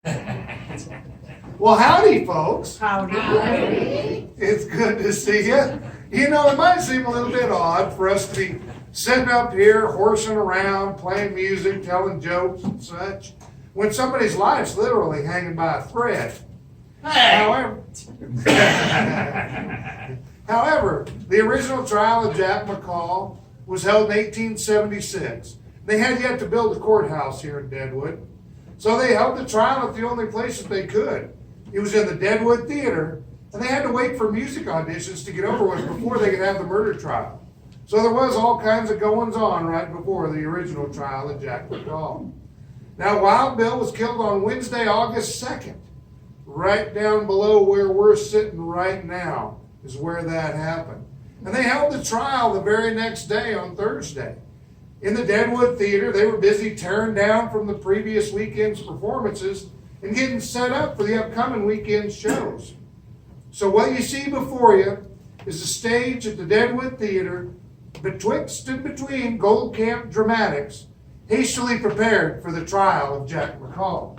Well, howdy, folks. Howdy. It's good to see you. You know, it might seem a little bit odd for us to be sitting up here, horsing around, playing music, telling jokes and such, when somebody's life's literally hanging by a thread. However, the original trial of Jack McCall was held in 1876. They had yet to build a courthouse here in Deadwood, so they held the trial at the only place that they could. It was in the Deadwood Theater, and they had to wait for music auditions to get over with before they could have the murder trial. So there was all kinds of goings on right before the original trial of Jack McCall. Now, Wild Bill was killed on Wednesday, August 2nd. Right down below where we're sitting right now is where that happened. And they held the trial the very next day on Thursday. In the Deadwood Theater, they were busy tearing down from the previous weekend's performances and getting set up for the upcoming weekend's shows. So what you see before you is a stage at the Deadwood Theater betwixt and between Gold Camp dramatics, hastily prepared for the trial of Jack McCall.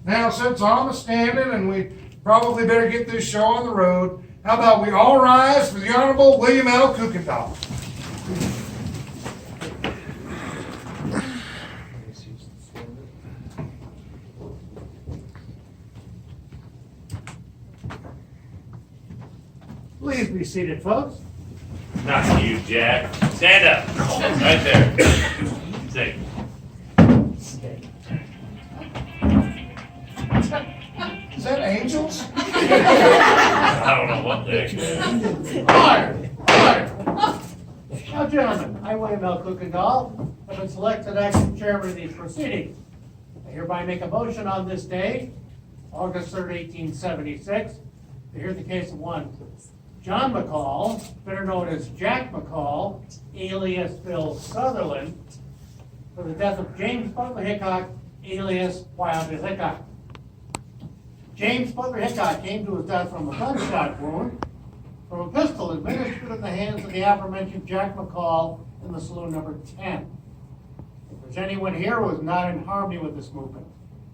Now, since I'm a-standing and we probably better get this show on the road, how about we all rise for the Honorable William L. Kuykendall. Please be seated, folks. Not you, Jack. Stand up. Right there. Sit. Is that angels? I don't know what the heck that is. Now, gentlemen, I, William L. Kuykendall, have been selected acting chairman of these proceedings. I hereby make a motion on this day, August 3rd, 1876, to hear the case of one John McCall, better known as Jack McCall, alias Bill Sutherland, for the death of James Butler Hickok, alias Wild Bill Hickok. James Butler Hickok came to his death from a gunshot wound from a pistol administered in the hands of the aforementioned Jack McCall in the Saloon No. 10. If there's anyone here who is not in harmony with this movement,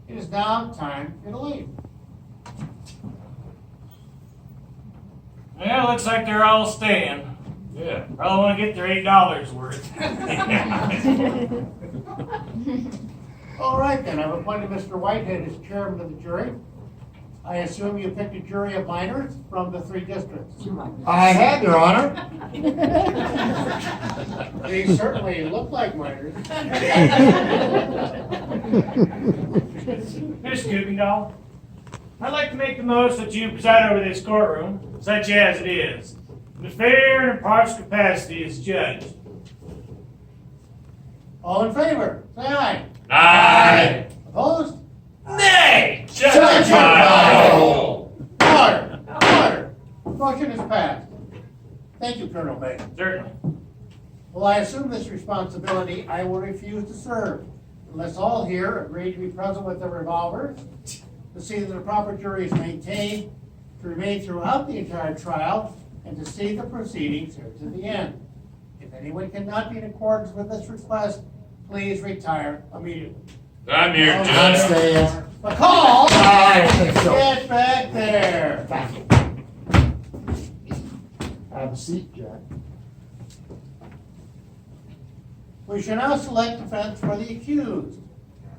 it is now time for you to leave. Yeah, looks like they're all staying. Yeah. Probably want to get their $8 worth. All right, then. I've appointed Mr. Whitehead as chairman of the jury. I assume you picked a jury of minors from the 3 districts. I have, Your Honor. They certainly look like minors. Miss Kuykendall, I'd like to make the most that you preside over this courtroom, such as it is, in a fair and impartial capacity as judge. All in favor, say aye. Aye. Opposed? Nay. Shut your your mouth. Order. Order. Motion is passed. Thank you, Colonel Baker. Certainly. Well, I assume this responsibility, I will refuse to serve unless all here agree to be present with their revolvers to see that the proper jury is maintained, to remain throughout the entire trial, and to see the proceedings here to the end. If anyone cannot be in accordance with this request, please retire immediately. I'm here, I'm Judge. staying. McCall! I think so. Get back there! Thank you. Have a seat, Jack. We shall now select defense for the accused.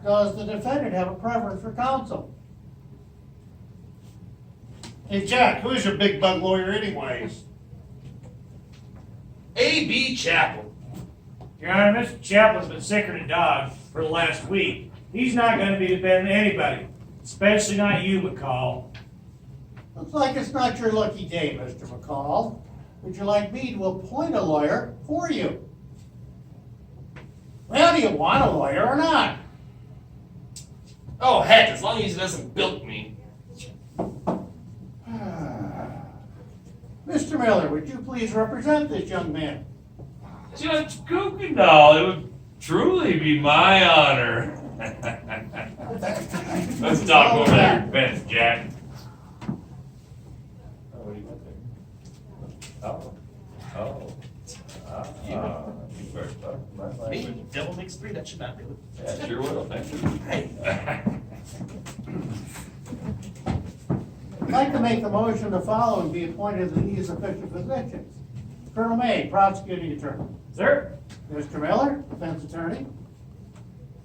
Does the defendant have a preference for counsel? Hey, Jack, who's your big bug lawyer anyways? A.B. Chapel. Your Honor, Mr. Chaplin's been sicker than a dog for the last week. He's not going to be defending anybody, especially not you, McCall. Looks like it's not your lucky day, Mr. McCall. Would you like me to appoint a lawyer for you? Well, do you want a lawyer or not? Oh, heck, as long as he doesn't bilk me. Mr. Miller, would you please represent this young man? Judge Kuykendall, it would truly be my honor. Let's talk over that defense, Jack. You first, Me, devil makes 3, that should not do it. Yeah, sure will, thank you. Hey. I'd like to make the motion the following be appointed to these official positions. Colonel May, prosecuting attorney. Sir? Mr. Miller, defense attorney.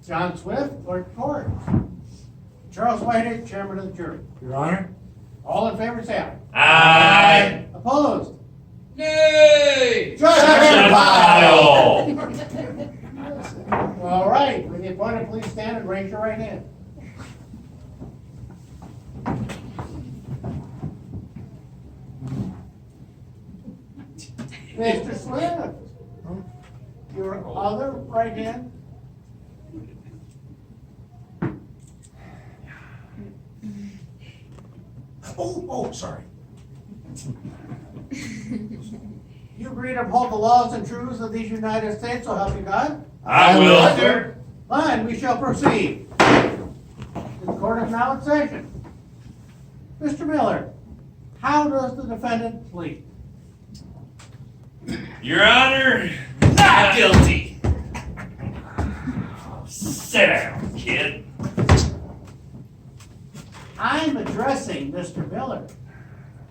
John Swift, clerk of court. Charles Whitehead, chairman of the jury. Your Honor? All in favor, say aye. Aye. Opposed? Nay! Judge Pile. All right, when the appointed, please stand and raise your right hand. Mr. Swift, your other right hand. Oh, sorry. You agree to uphold the laws and truths of these United States, so help you God? I will, sir. Fine, we shall proceed. The court is now in session. Mr. Miller, how does the defendant plead? Your Honor, not guilty. Sit down, kid. I'm addressing Mr. Miller.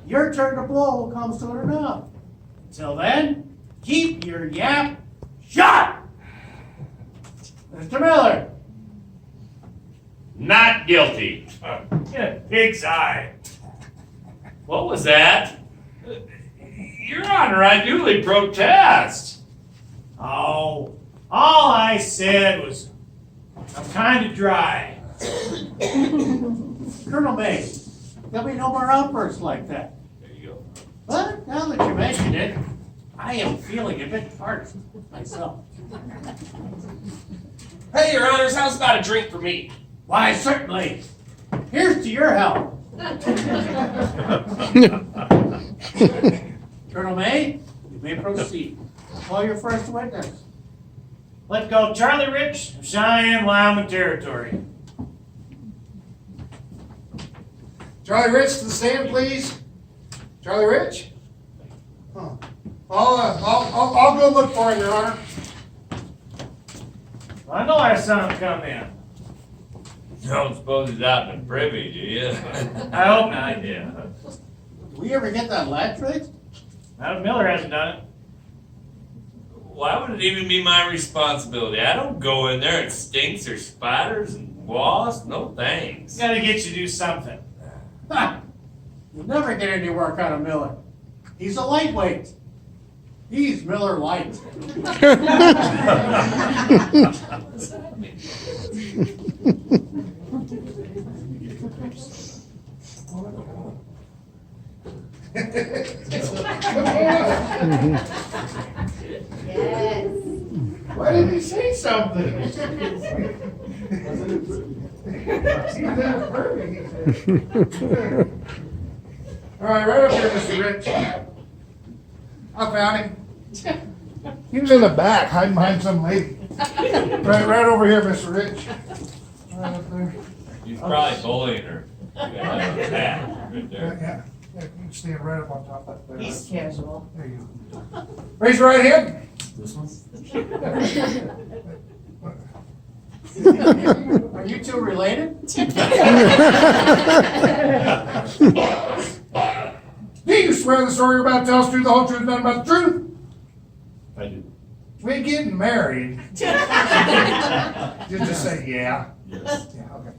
Your turn to blow comes soon enough. Until then, keep your yap shut! Mr. Miller, Not guilty. Pig's eye. What was that? Your Honor, I duly protest. Oh, all I said was, I'm kind of dry. Colonel May, there'll be no more outbursts like that. There you go. But now that you mentioned it, I am feeling a bit parched myself. Hey, your honors, how's about a drink for me? Why, certainly. Here's to your health. Colonel May, you may proceed. Call your first witness. Let's go Charlie Rich of Cheyenne, Wyoming territory. Charlie Rich to the stand, please. Charlie Rich? Huh. I'll go look for him, Your Honor. Well, I know I saw him come in. Don't suppose he's out in the privy, do you? I hope not. Yeah. Do we ever get that latch fixed? Now, Miller hasn't done it. Why would it even be my responsibility? I don't go in there. It stinks. There's spiders and wasps. No thanks. Gotta get you to do something. Ha! You'll never get any work out of Miller. He's a lightweight. He's Miller Light. Yes. Why didn't he say something? All right, right up here, Mr. Rich. I found him. He was in the back, hiding behind some lady. Right over here, Mr. Rich. Right up there. He's probably bullying her. Right there. Yeah, you can stand right up on top of that. He's casual. There you go. Raise your right hand. This one? Are you two related? Do you swear the story you're about to tell us true, the whole truth, nothing but the truth? I do. We're getting married. Just say yeah. Yes. Yeah, okay.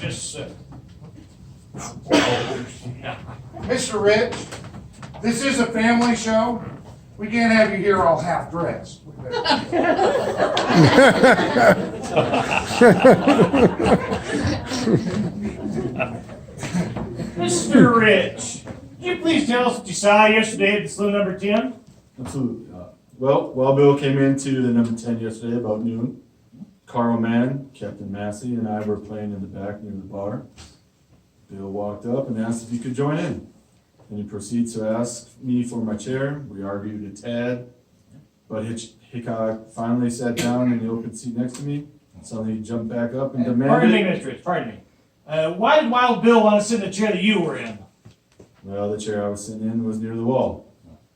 Just Mr. Rich, this is a family show. We can't have you here all half dressed. Mr. Rich, can you please tell us what you saw yesterday at the Saloon number 10? Absolutely. Well, Wild Bill came into the number 10 yesterday about noon. Carl Mann, Captain Massey, and I were playing in the back near the bar. Bill walked up and asked if he could join in. And he proceeds to ask me for my chair. We argued a tad, but Hickok finally sat down in the open seat next to me. Suddenly he jumped back up and demanded... Pardon me, Mr. Rich, pardon me. Why did Wild Bill want to sit in the chair that you were in? Well, the chair I was sitting in was near the wall.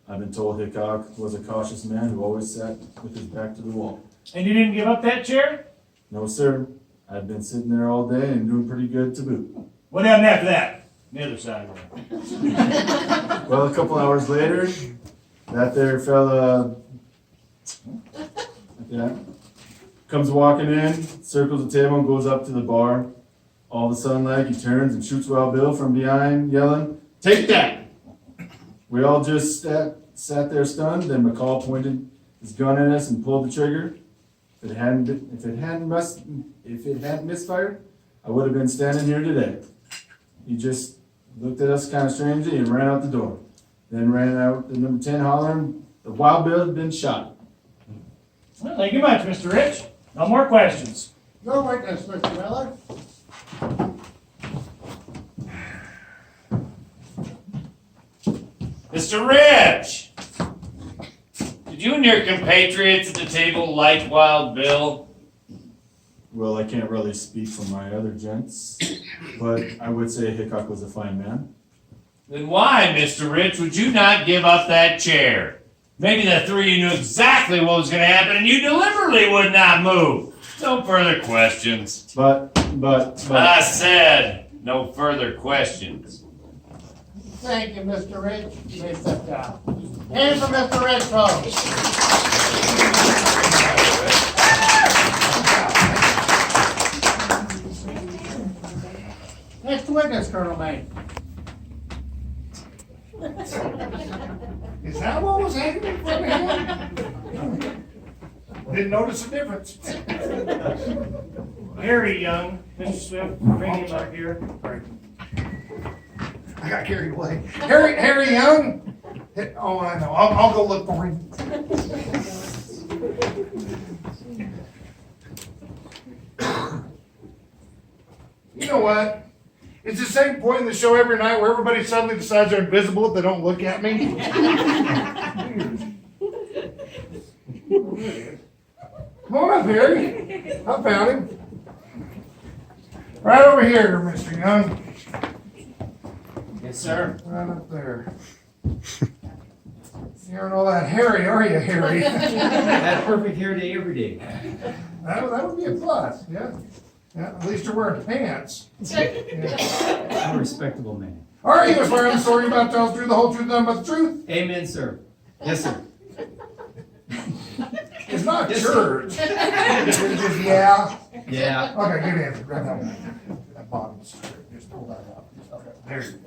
I've been told Hickok was a cautious man who always sat with his back to the wall. And you didn't give up that chair? No, sir. I've been sitting there all day and doing pretty good to boot. What happened after that? The other side of it. Well, a couple hours later, that there fella, yeah, comes walking in, circles the table and goes up to the bar. All of a sudden, like, he turns and shoots Wild Bill from behind, yelling, "Take that!" We all just sat there stunned, then McCall pointed his gun at us and pulled the trigger. If it hadn't misfired, I would have been standing here today. He just looked at us kind of strangely and ran out the door. Then ran out to number 10 hollering, "The Wild Bill had been shot." Well, thank you much, Mr. Rich. No more questions. Your witness, Mr. Miller. Mr. Rich! Did you and your compatriots at the table like Wild Bill? Well, I can't really speak for my other gents, but I would say Hickok was a fine man. Then why, Mr. Rich, would you not give up that chair? Maybe the three of you knew exactly what was going to happen and you deliberately would not move. No further questions. But, I said, no further questions. Thank you, Mr. Rich. You may step down. Hand for Mr. Rich, folks. Next witness, Colonel Mann. Is that what was hanging in front of him? Didn't notice the difference. Harry Young, Mr. Swift, bring him up here. I got carried away. Harry Young? Oh, I know. I'll go look for him. You know what? It's the same point in the show every night where everybody suddenly decides they're invisible if they don't look at me. Come on up, Harry. I found him. Right over here, Mr. Young. Yes, sir. Right up there. You aren't all that hairy, are you, Harry? Had perfect hair day every day. That would be a plus, yeah. Yeah, at least you're wearing pants. Yeah. I'm a respectable man. All right, you was wearing the story about tells through the whole truth, nothing but the truth. Amen, sir. Yes, sir. It's not Yes, church. It's just yeah. Yeah. Okay, get in. Grab that one. That bottom. Just pull that out. Okay, there you go.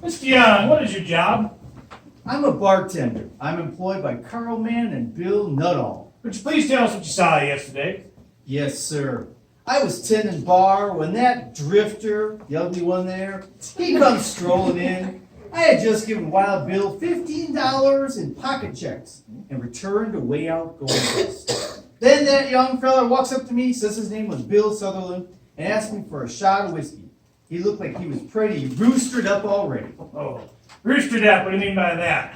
Mr. Young, what is your job? I'm a bartender. I'm employed by Carl Mann and Bill Nuttal. Would you please tell us what you saw yesterday? Yes, sir. I was tending bar when that drifter, the ugly one there, he comes strolling in. I had just given Wild Bill $15 in pocket checks and returned to weigh out gold dust. Then that young fella walks up to me, says his name was Bill Sutherland, and asked me for a shot of whiskey. He looked like he was pretty roostered up already. Oh, roostered up, what do you mean by that?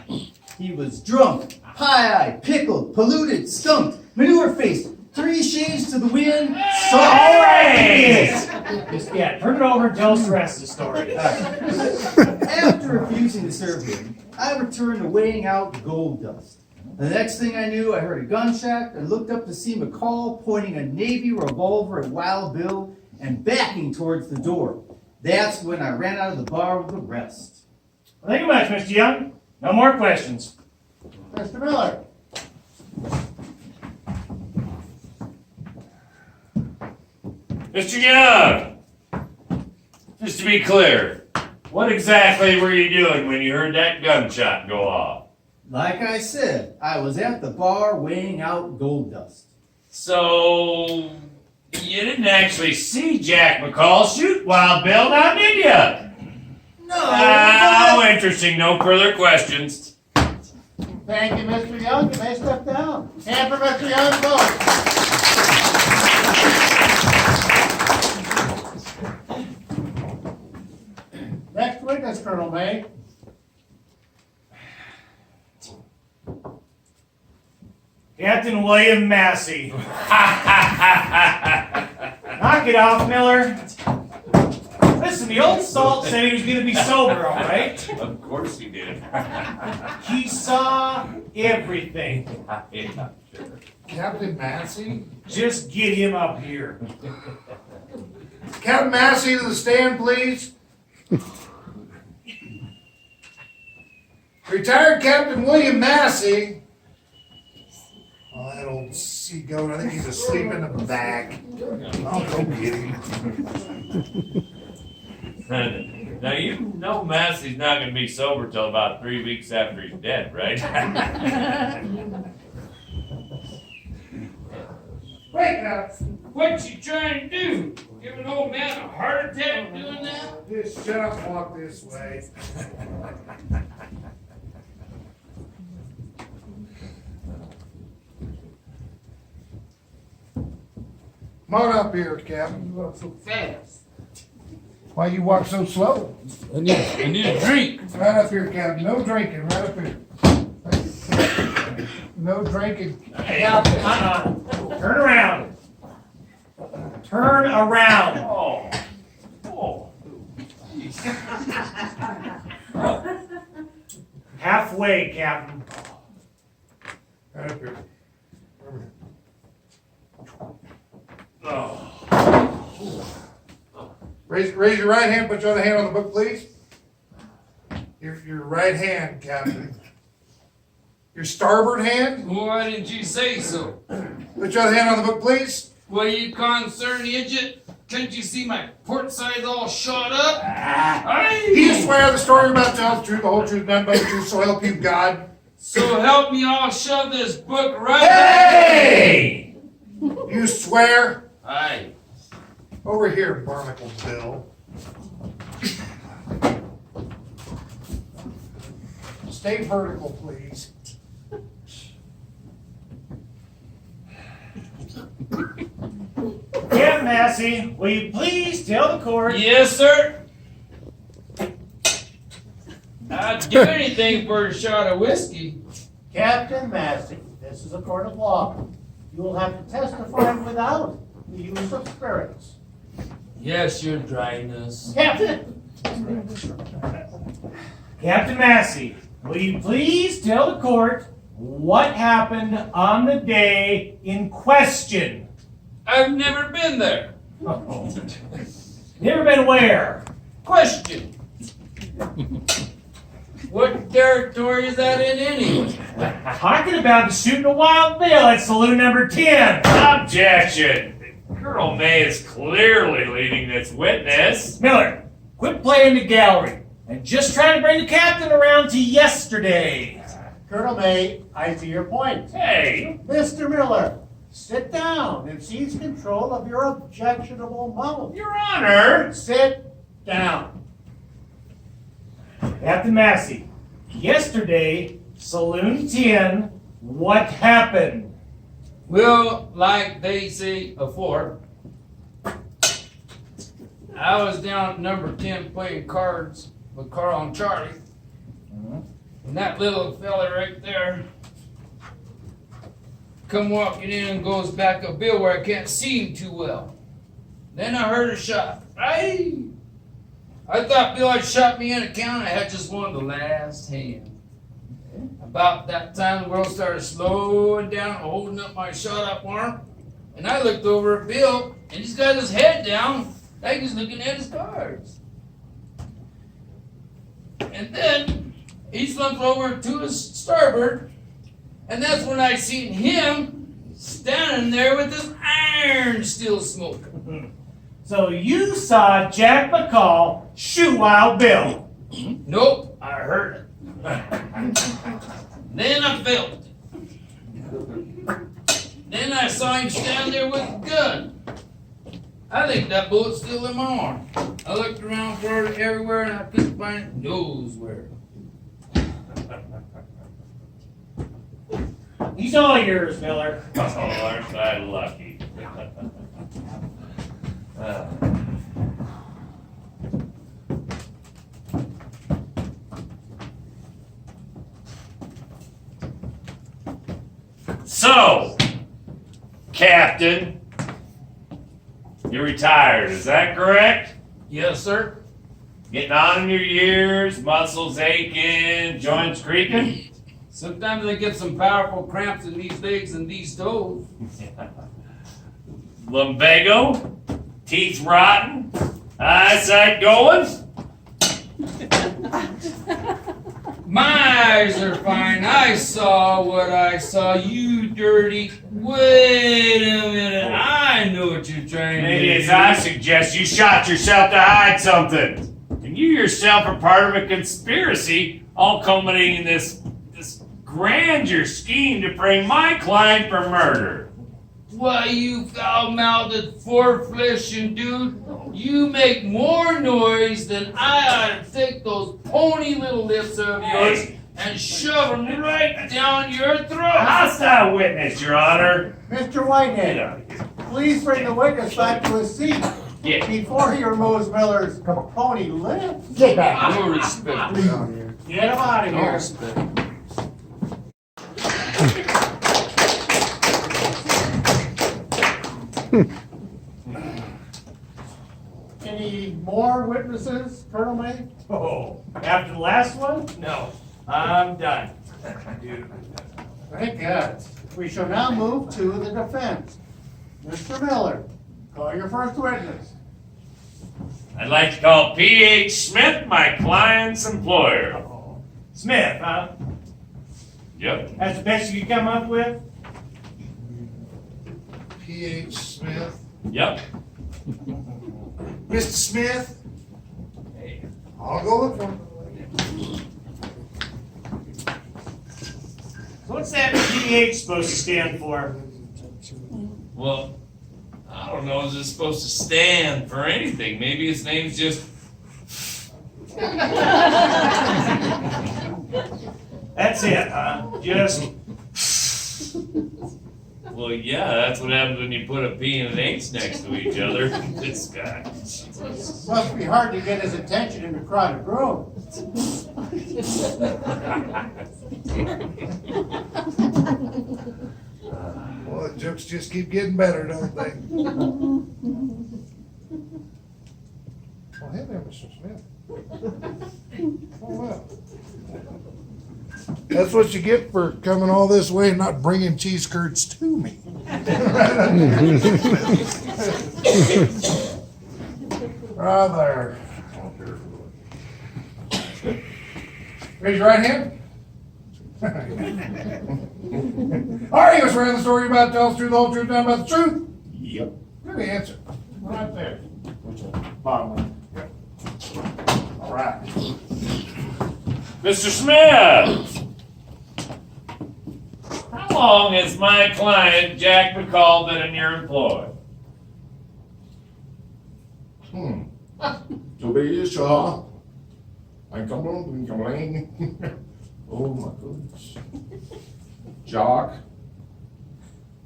He was drunk, pie-eyed, pickled, polluted, skunked, manure-faced, 3 shades to the wind, Just turn it over and tell us the rest of the story. After refusing to serve him, I returned to weighing out gold dust. The next thing I knew, I heard a gunshot and looked up to see McCall pointing a Navy revolver at Wild Bill and backing towards the door. That's when I ran out of the bar with the rest. Well, thank you much, Mr. Young. No more questions. Mr. Miller. Mr. Young! Just to be clear, what exactly were you doing when you heard that gunshot go off? Like I said, I was at the bar weighing out gold dust. So, you didn't actually see Jack McCall shoot Wild Bill, now did you? No! Oh, interesting. No further questions. Thank you, Mr. Young. You may step down. Hand for Mr. Young, folks. Next witness, Colonel May. Captain William Massey. Knock it off, Miller. This Listen, the old salt said he was gonna be sober, all right? Of course he did. He saw everything. Yeah, sure. Captain Massey? Just get him up here. Captain Massey to the stand, please. Retired Captain William Massey. Oh, that old sea goat, I think he's asleep in the back. I'll go get him. Now you know Massey's not gonna be sober till about 3 weeks after he's dead, right? Wake up. What you trying to do? Give an old man a heart attack doing that? Just shut up and walk this way. Come on up here, Captain. You walk so fast. Why you walk so slow? I need a drink. Right up here, Captain. No drinking, right up here. No drinking. Captain, turn around. Turn around. Oh. Oh. Halfway, Captain. Right up here. Oh. Raise your right hand, put your other hand on the book, please. Your right hand, Captain. Your starboard hand, Why didn't you say so? put your other hand on the book, please. Well, you concerned idiot. Can't you see my port side's all shot up? Do you swear the story you're about to tell is true, the whole truth, none but the truth, so help you God? So help me, I'll shove this book right. Hey! You swear? Aye. Over here, Barnacle Bill. Stay vertical, please. Captain Massey, will you please tell the court? Yes, sir. I'd do anything for a shot of whiskey. Captain Massey, this is a court of law. You will have to testify without the use of spirits. Yes, your dryness. Captain! Captain Massey, will you please tell the court what happened on the day in question? I've never been there. Never been where? Question. What territory is that in anyway? Talking about the shooting a wild bill at Saloon number 10. Objection! Colonel May is clearly leading this witness. Miller, quit playing the gallery and just try to bring the captain around to yesterday. Colonel May, I see your point. Hey! Mr. Miller, sit down and seize control of your objectionable mouth. Your Honor! Sit down. Captain Massey, yesterday, Saloon 10, what happened? Well, like they say afore, I was down at number 10 playing cards with Carl and Charlie. And that little fella right there come walking in and goes back a bill where I can't see him too well. Then I heard a shot. Aye! I thought Bill had shot me in a count. I had just won the last hand. About that time, the world started slowing down, holding up my shot-up arm. And I looked over at Bill, and he's got his head down, like he's looking at his cards. And then he slumped over to his starboard, and that's when I seen him standing there with his iron still smoking. So you saw Jack McCall shoot Wild Bill. Nope, I heard it. Then I felt it. Then I saw him stand there with a gun. I think that bullet's still in my arm. I looked around for it everywhere and I couldn't find it nowhere. He's all yours, Miller. Oh, aren't I lucky? So, Captain, you're retired, is that correct? Yes, sir. Getting on in your years, muscles aching, joints creaking? Sometimes I get some powerful cramps in these legs and these toes. Lumbago? Teeth rotten? Eyesight going? My eyes are fine. I saw what I saw. You dirty. Wait a minute. I know what you're trying Maybe to as do. I suggest, you shot yourself to hide something. And you yourself are part of a conspiracy, all culminating in this grandeur scheme to frame my client for murder. Why, you foul-mouthed, four-fleshing dude, you make more noise than I ought to take those pony little lips of yours and shove them right down your throat. Hostile witness, Your Honor. Mr. Whitehead, please bring the witness back to his seat Yeah. before he removes Miller's pony lips. Get back. No respect down here. Get him out of No here. respect. Any more witnesses, Colonel May? Oh, after the last one? No, I'm done. Thank God. We shall now move to the defense. Mr. Miller, call your first witness. I'd like to call P.H. Schmidt, my client's employer. Smith, huh? Yep. That's the best you can come up with? P.H. Smith. Yep. Mr. Smith? I'll go look for him. What's that PH supposed to stand for? Well, I don't know. Is it supposed to stand for anything? Maybe his name's just. That's it, huh? Just, Well, yeah, that's what happens when you put a P and an H next to each other. This guy. Must be hard to get his attention in a crowded room. Well, the jokes just keep getting better, don't they? Well, hey there, Mr. Smith. Oh, well. That's what you get for coming all this way and not bringing cheese curds to me. Right there. Raise your right hand. All right, you was ready the story about tells the truth, the whole truth, nothing but the truth? Yep. Good answer. Right there. Bottom one. All right. Mr. Smith! How long has my client, Jack McCall, been in your employ? To be sure. I come on, complain. Oh my goodness. Jock.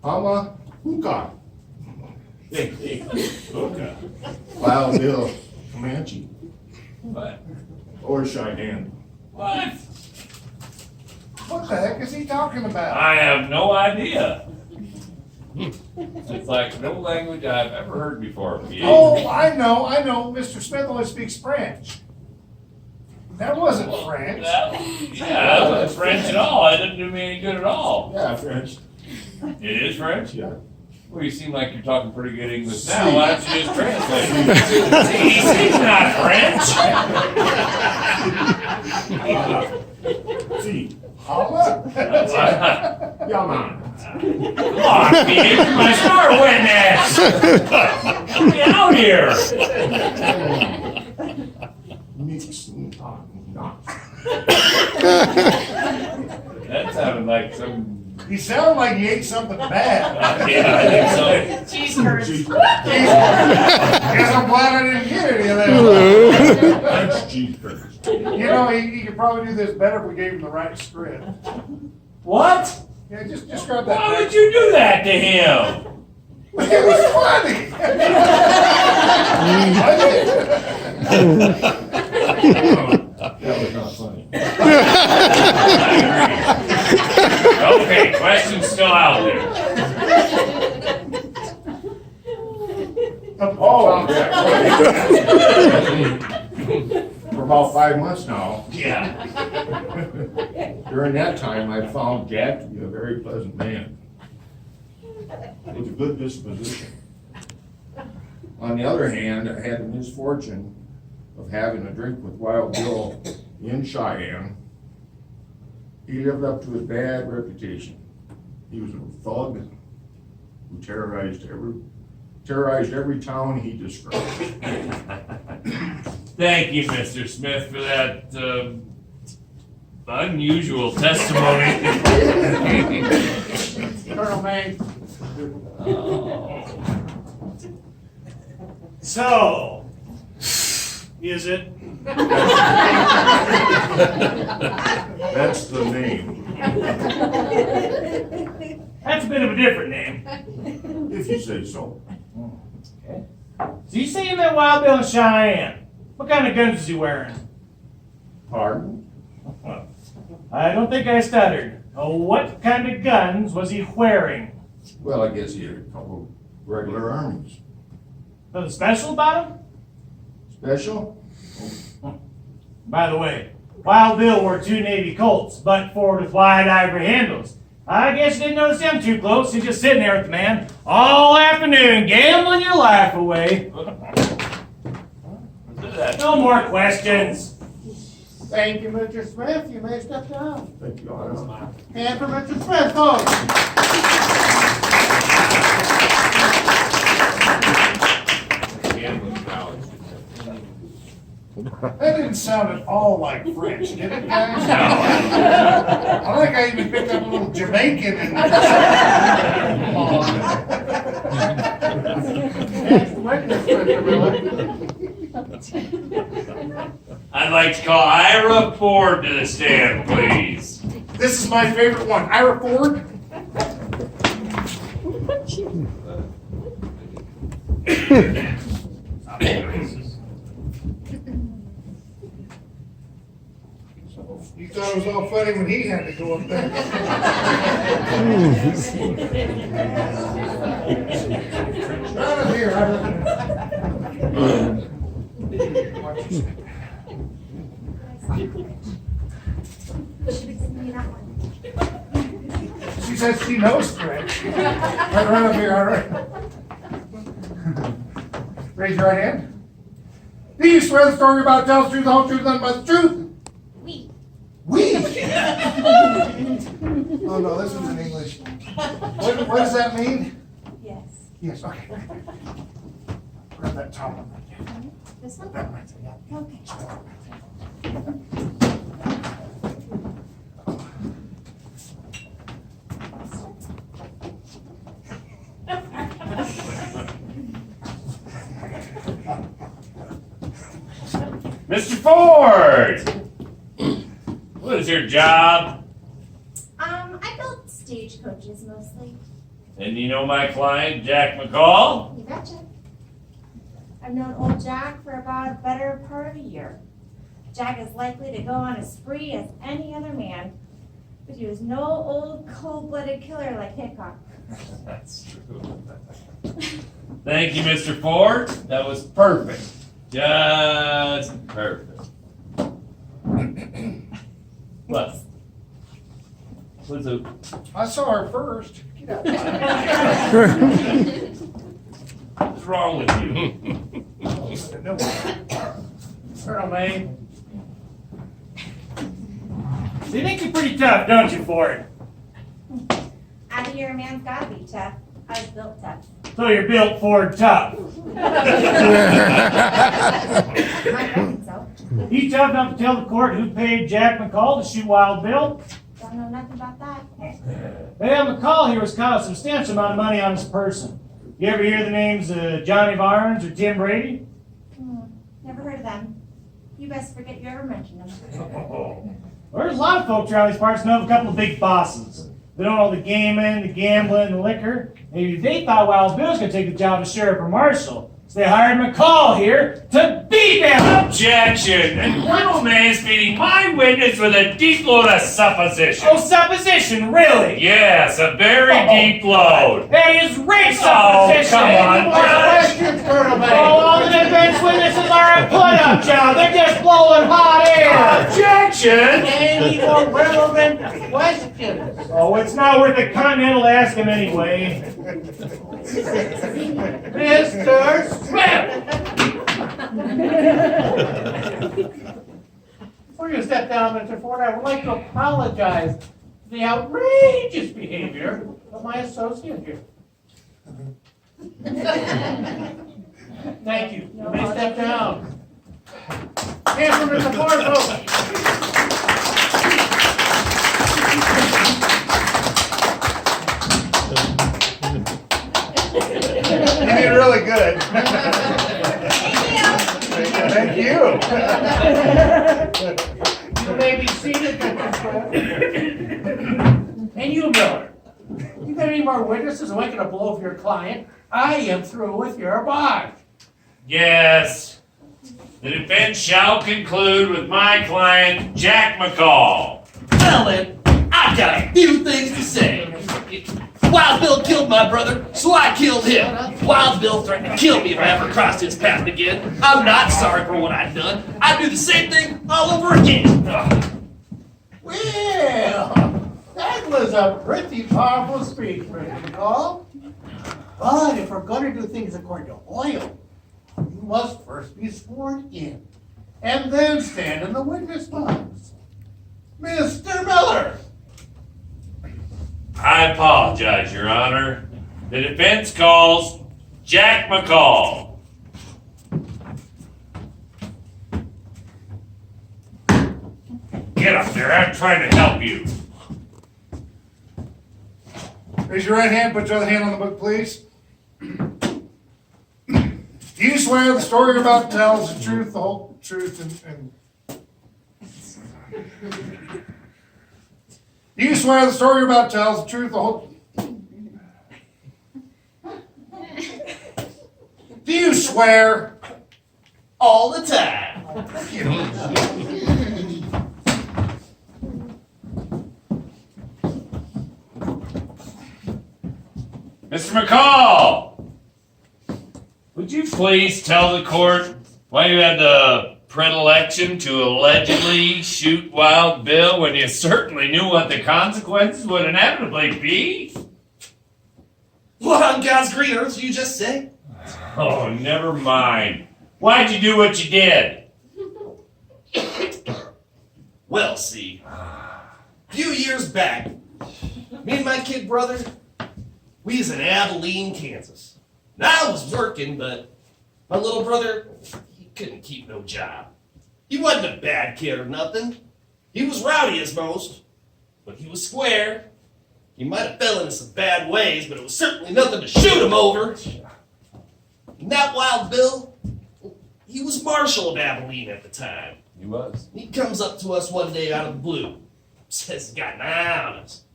Mama, Hickok. Okay. Wild Bill, Comanche, What? or Cheyenne. What? What the heck is he talking about? I have no idea. It's like no language I've ever heard before. Oh, I know. Mr. Smith only speaks French. That wasn't French. That wasn't French at all. That didn't do me any good at all. Yeah, French. It is French? Yeah. Well, you seem like you're talking pretty good English now. Why don't you just translate it? He's not French. See. Holla. Yeah, man. Come on, Pete, you're my star witness. Get me out here. Mix not. That sounded like some. He sounded like he ate something bad. Yeah, I think so. cheese curds. Guess I'm glad I didn't get any of that. French cheese curds. You know, he could probably do this better if we gave him the right script. What? Yeah, just grab that. Why would you do that to him? It was funny. That was not funny. Okay, question's still out there. Oh, yeah. about 5 months now. Yeah. During that time, I found Jack to be a very pleasant man with a good disposition. On the other hand, I had the misfortune of having a drink with Wild Bill in Cheyenne. He lived up to his bad reputation. He was a thug who terrorized every town he described. Thank you, Mr. Smith, for that unusual testimony. Colonel May. So, is it? That's the name, That's a bit of a different name. if you say so. So you say you met Wild Bill in Cheyenne. What kind of guns was he wearing? Pardon? I don't think I stuttered. What kind of guns was he wearing? Well, I guess he had a couple regular armies. Nothing special about him? Special? By the way, Wild Bill wore 2 Navy Colts, butt forward with wide ivory handles. I guess you didn't notice them too close. He's just sitting there with the man all afternoon, gambling your life away. No more questions. Thank you, Mr. Smith. You may step down. Thank you, Honor. And for Mr. Smith, folks. That didn't sound at all like French, did it, guys? I think I even picked up a little Jamaican in there. Next witness, Mr. Miller. I'd like to call Ira Ford to the stand, please. This is my favorite one. Ira Ford. You thought it was all funny when he had to go up there. Out of here, She says she knows French. Right around up here, all right. Raise your right hand. Do you swear the story about tells the truth, the whole truth, nothing but the truth? We. Oh no, this was in English. What does that mean? Yes. Yes, okay. Grab that towel right there. This one? That right there, yeah. Okay. Mr. Ford! What is your job? I built stagecoaches mostly. And you know my client, Jack McCall? You betcha. I've known old Jack for about a better part of a year. Jack is likely to go on a spree as any other man, but he was no old cold-blooded killer like Hickok. That's true. Thank you, Mr. Ford. That was perfect. Just perfect. What? What's up? I saw her first. Get out. What's wrong with you? No. Colonel May. You think you're pretty tough, don't you, Ford? Out of here, a man's gotta be tough. I was built tough. So you're built Ford tough. I reckon so. You tough enough to tell the court who paid Jack McCall to shoot Wild Bill? Don't know nothing about that. Well, McCall here was caught a substantial amount of money on his person. You ever hear the names Johnny Barnes or Tim Brady? Never heard of them. You best forget you ever mentioned them. Well, there's a lot of folks around these parts who know of a couple of big bosses. They don't know the gaming, the gambling, the liquor. Maybe they thought Wild Bill was going to take the job of sheriff or marshal. So they hired McCall here to beat him! Objection! And criminal man is beating my witness with a deep load of supposition. Oh, supposition, really? Yes, a very deep load. That is rape Oh, supposition! come on. Questions, Colonel May. Go on to the defense witness witnesses are a put-up job. They're just blowing hot air. Objection! Any more relevant questions? Oh, it's not worth a continental ask him anyway. Mr. Schmidt! Before you step down, Mr. Ford, I would like to apologize for the outrageous behavior of my associate here. Thank you. You may step down. Hands for Mr. Ford, folks. You did really good. Thank you. You may be seated, Mr. Swift. And you, Miller, you got any more witnesses who ain't gonna blow up your client? I am through with your barge. Yes. The defense shall conclude with my client, Jack McCall. Well then, I've got a few things to say. Wild Bill killed my brother, so I killed him. Wild Bill threatened to kill me if I ever crossed his path again. I'm not sorry for what I've done. I'd do the same thing all over again. Well, that was a pretty powerful speech, Mr. McCall. But if we're gonna do things according to oil, you must first be sworn in, and then stand in the witness box. Mr. Miller! I apologize, Your Honor. The defense calls Jack McCall. Get up there, I'm trying to help you. Raise your right hand, put your other hand on the book, please. Do you swear the story you're about to tell is the truth, the whole truth, and do you swear the story you're about to tell is the truth, the whole... Do you swear? All the time. Mr. McCall! Would you please tell the court why you had the predilection to allegedly shoot Wild Bill when you certainly knew what the consequences would inevitably be? What on God's green earth did you just say? Oh, never mind. Why'd you do what you did? Well, see, a few years back, me and my kid brother, we was in Abilene, Kansas. Now I was working, but my little brother, he couldn't keep no job. He wasn't a bad kid or nothing. He was rowdy as most, but he was square. He might have fell into some bad ways, but it was certainly nothing to shoot him over. And that Wild Bill, he was marshal of Abilene at the time. He was. He comes up to us one day out of the blue, says he's got an eye on us.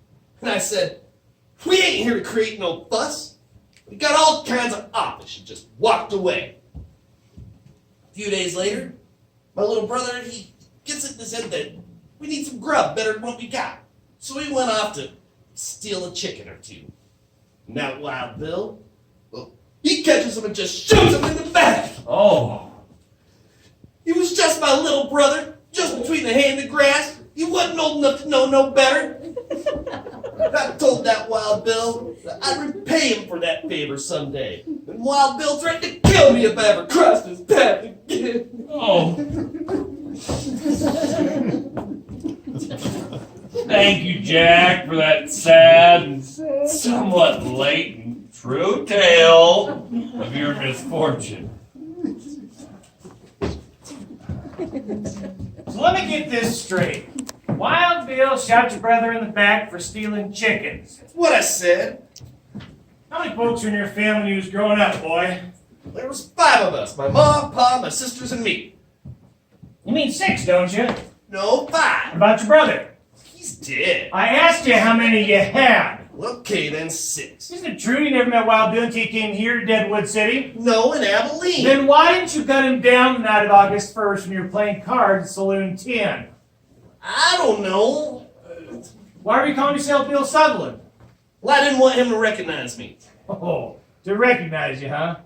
And I said, we ain't here to create no fuss. We got all kinds of office. And just walked away. A few days later, my little brother, he gets it in his head that we need some grub better than what we got. So he went off to steal a chicken or two. And that Wild Bill, well, he catches him and just shoots him in the back. Oh. He was just my little brother, just between the hay and the grass. He wasn't old enough to know no better. I told that Wild Bill that I'd repay him for that favor someday. And Wild Bill threatened to kill me if I ever crossed his path again. Oh. Thank you, Jack, for that sad and somewhat late and true tale of your misfortune. So let me get this straight. Wild Bill shot your brother in the back for stealing chickens. That's what I said. How many folks were in your family when you was growing up, boy? There was 5 of us. My mom, pa, my sisters, and me. You mean 6, don't you? No, What 5. about your brother? He's dead. I asked you how many you had. Okay, then 6. Isn't it true you never met Wild Bill until you came here to Deadwood City? No, in Abilene. Then why didn't you gun him down the night of August 1st when you were playing cards at Saloon 10? I don't know. Why were you calling yourself Bill Sutherland? Well, I didn't want him to recognize me. Oh, to recognize you, huh?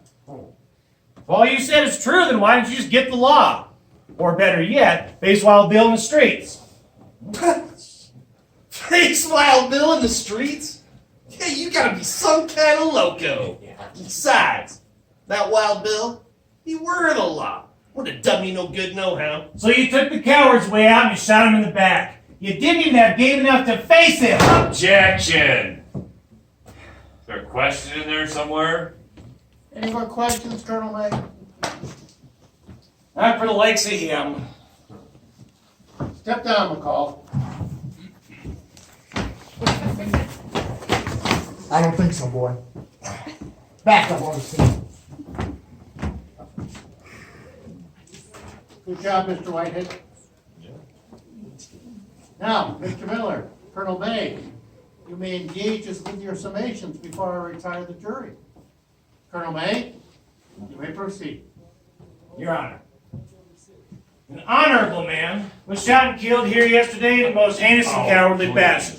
If all you said is true, then why don't you just get the law? Or better yet, face Wild Bill in the streets. Face Wild Bill in the streets? Yeah, you gotta be some kind of loco. Besides, that Wild Bill, he were the law. Would have done me no good no how. So you took the coward's way out and you shot him in the back. You didn't even have game enough to face him. Objection! Is there a question in there somewhere? Any more questions, Colonel May? Not for the likes of him. Step down, McCall. I don't think so, boy. Back up on the scene. Good job, Mr. Whitehead. Now, Mr. Miller, Colonel May, you may engage us with your summations before I retire the jury. Colonel May, you may proceed. Your Honor. An honorable man was shot and killed here yesterday in the most heinous and cowardly fashion.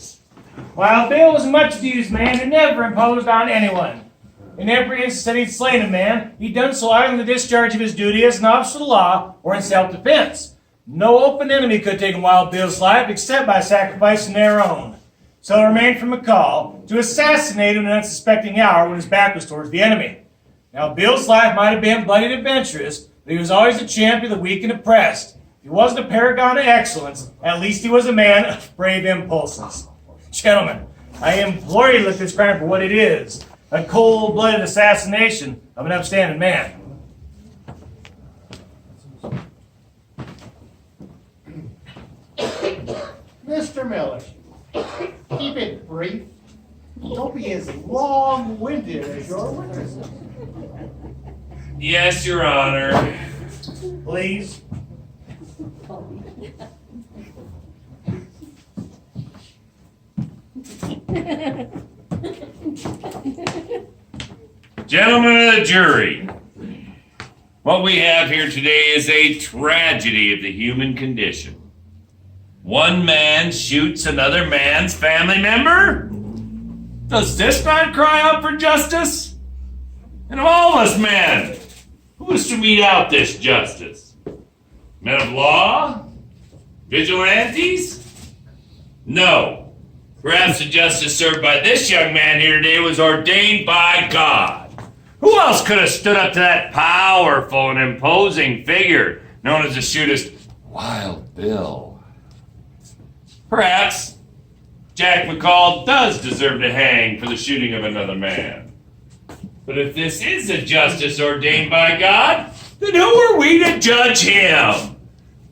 Wild Bill was a much abused man who never imposed on anyone. In every instance that he'd slain a man, he'd done so either in the discharge of his duty as an officer of the law or in self-defense. No open enemy could have taken Wild Bill's life except by sacrificing their own. So it remained for McCall to assassinate him in an unsuspecting hour when his back was towards the enemy. Now, Bill's life might have been bloody and adventurous, but he was always a champion of the weak and oppressed. If he wasn't a paragon of excellence, at least he was a man of brave impulses. Gentlemen, I implore you to look at this crime for what it is. A cold-blooded assassination of an upstanding man. Mr. Miller, keep it brief. Don't be as long-winded as your witnesses. Yes, Your Honor. Please. Gentlemen of the jury, what we have here today is a tragedy of the human condition. One man shoots another man's family member? Does this not cry out for justice? And of all of us men, who is to mete out this justice? Men of law? Vigilantes? No. Perhaps the justice served by this young man here today was ordained by God. Who else could have stood up to that powerful and imposing figure known as the shootist Wild Bill? Perhaps Jack McCall does deserve to hang for the shooting of another man. But if this is a justice ordained by God, then who are we to judge him?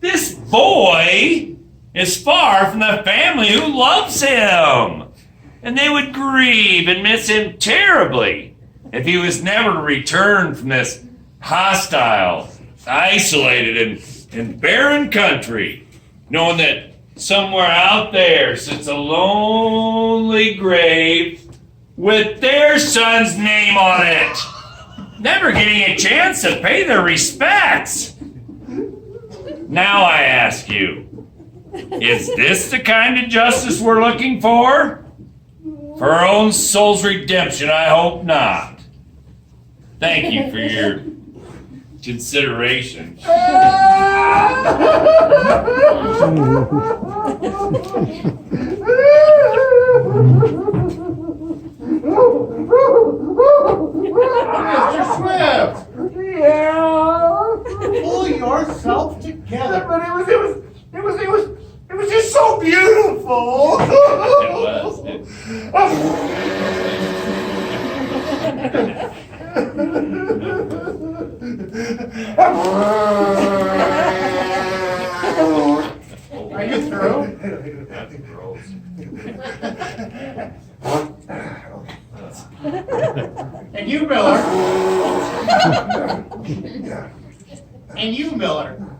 This boy is far from the family who loves him, and they would grieve and miss him terribly if he was never to return from this hostile, isolated, and barren country, knowing that somewhere out there sits a lonely grave with their son's name on it, never getting a chance to pay their respects. Now I ask you, is this the kind of justice we're looking for? For our own soul's redemption, I hope not. Thank you for your consideration. Mr. Swift! Yeah. Pull yourself together. But it was just so beautiful. Are you through? That's gross. And you, Miller. And you, Miller.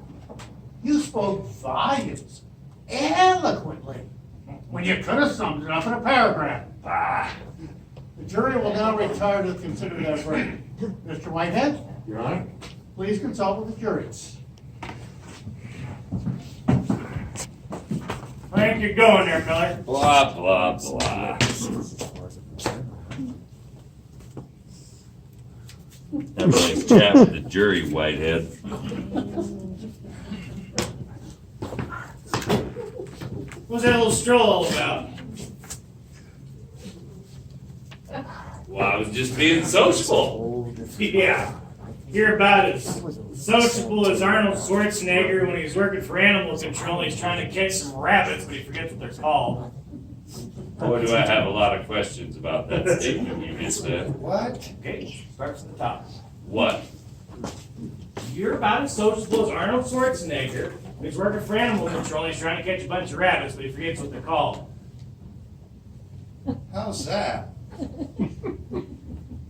You spoke volumes, eloquently, when you could have summed it up in a paragraph. The jury will now retire to consider their verdict. Mr. Whitehead? Your Honor? Please consult with the jury. I think you're going there, Miller. Blah, blah, blah. Have a nice chat with the jury, Whitehead. What's that little stroll all about? Well, I was just being sociable. Yeah, you're about as sociable as Arnold Schwarzenegger when he's working for animal control and he's trying to catch some rabbits, but he forgets what they're called. Boy, do I have a lot of questions about that statement you just said. What? Okay, starts at the top. What? You're about as sociable as Arnold Schwarzenegger when he's working for animal control and he's trying to catch a bunch of rabbits, but he forgets what they're called. How's that?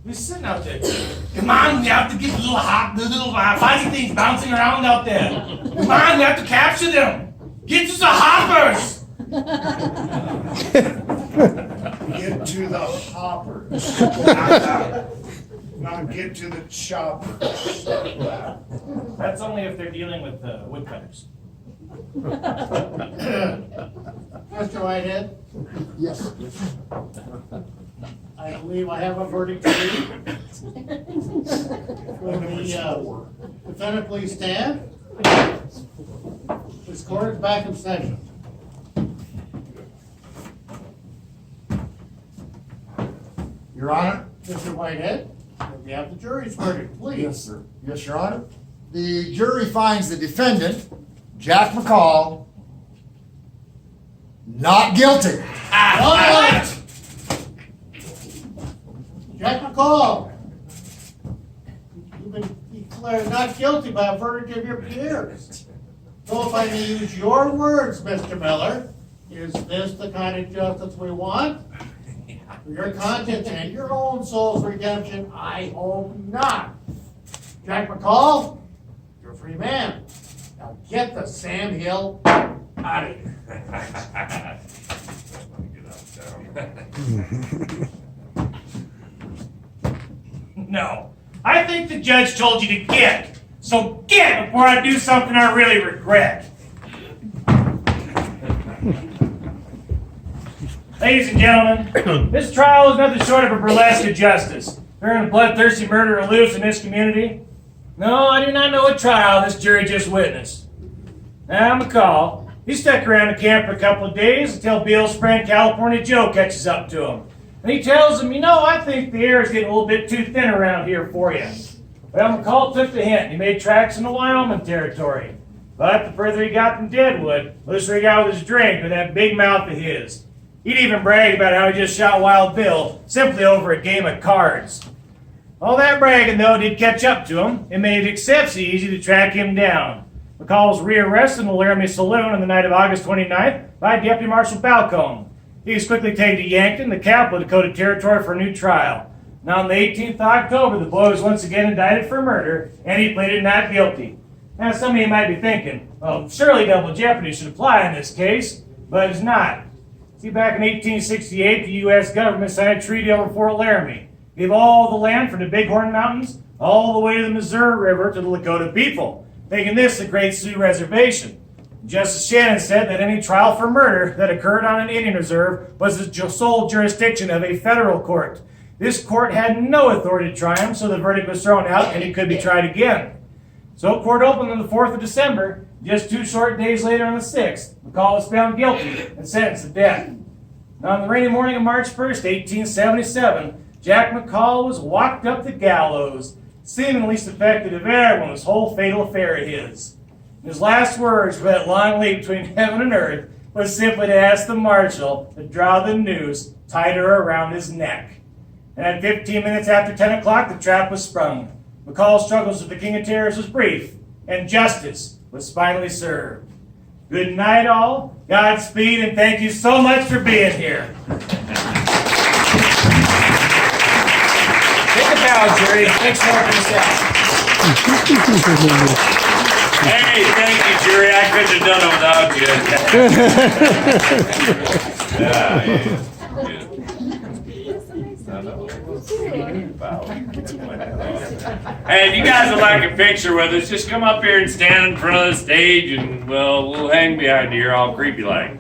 He's sitting out there. Come on, we have to get the little fuzzy things bouncing around out there. Come on, we have to capture them. Get to the hoppers. Get to the hoppers. Now get to the choppers. That's only if they're dealing with woodcutters. Mr. Whitehead, Yes. I believe I have a verdict to read. Will the defendant please stand? This court is back in session. Your Honor? Mr. Whitehead, we have the jury's verdict, please. Yes, sir. Yes, Your Honor. The jury finds the defendant, Jack McCall, not guilty. What? Jack McCall, you've been declared not guilty by a verdict of your peers. So if I may use your words, Mr. Miller, is this the kind of justice we want? For your conscience and your own soul's redemption, I hope not. Jack McCall, you're a free man. Now get the Sam Hill out of here. No. I think the judge told you to get. So get before I do something I really regret. Ladies and gentlemen, this trial is nothing short of a burlesque of justice. Turning a bloodthirsty murderer loose in this community. No, I do not know what trial this jury just witnessed. Now, McCall, he stuck around the camp for a couple of days until Bill's friend California Joe catches up to him. And he tells him, you know, I think the air is getting a little bit too thin around here for you. Well, McCall took the hint and he made tracks in the Wyoming territory. But the further he got from Deadwood, the looser he got with his drink with that big mouth of his. He'd even brag about how he just shot Wild Bill simply over a game of cards. All that bragging, though, did catch up to him and made it exceptionally easy to track him down. McCall was rearrested in the Laramie Saloon on the night of August 29th by Deputy Marshal Balcombe. He was quickly taken to Yankton, the capital of Dakota Territory, for a new trial. Now, on the 18th of October, the boy was once again indicted for murder, and he pleaded not guilty. Now, some of you might be thinking, well, surely double jeopardy should apply in this case, but it's not. See, back in 1868, the U.S. government signed a treaty over Fort Laramie, gave all the land from the Bighorn Mountains all the way to the Missouri River to the Lakota people, making this the Great Sioux Reservation. Justice Shannon said that any trial for murder that occurred on an Indian reserve was the sole jurisdiction of a federal court. This court had no authority to try him, so the verdict was thrown out and he could be tried again. So court opened on the 4th of December. Just 2 short days later, on the 6th, McCall was found guilty and sentenced to death. Now, on the rainy morning of March 1st, 1877, Jack McCall was walked up the gallows, seemingly suspected of everyone this whole fatal affair of his. And his last words for that long leap between heaven and earth was simply to ask the marshal to draw the noose tighter around his neck. And at 15 minutes after 10 o'clock, the trap was sprung. McCall's struggles with the King of Terrors was brief, and justice was finally served. Good night, all. Godspeed, and thank you so much for being here. Take a bow, Jerry. Thanks for helping us out. Hey, thank you, Jerry. I couldn't have done it without you. Hey, if you guys would like a picture with us, just come up here and stand in front of the stage, and well, we'll hang behind here all creepy like.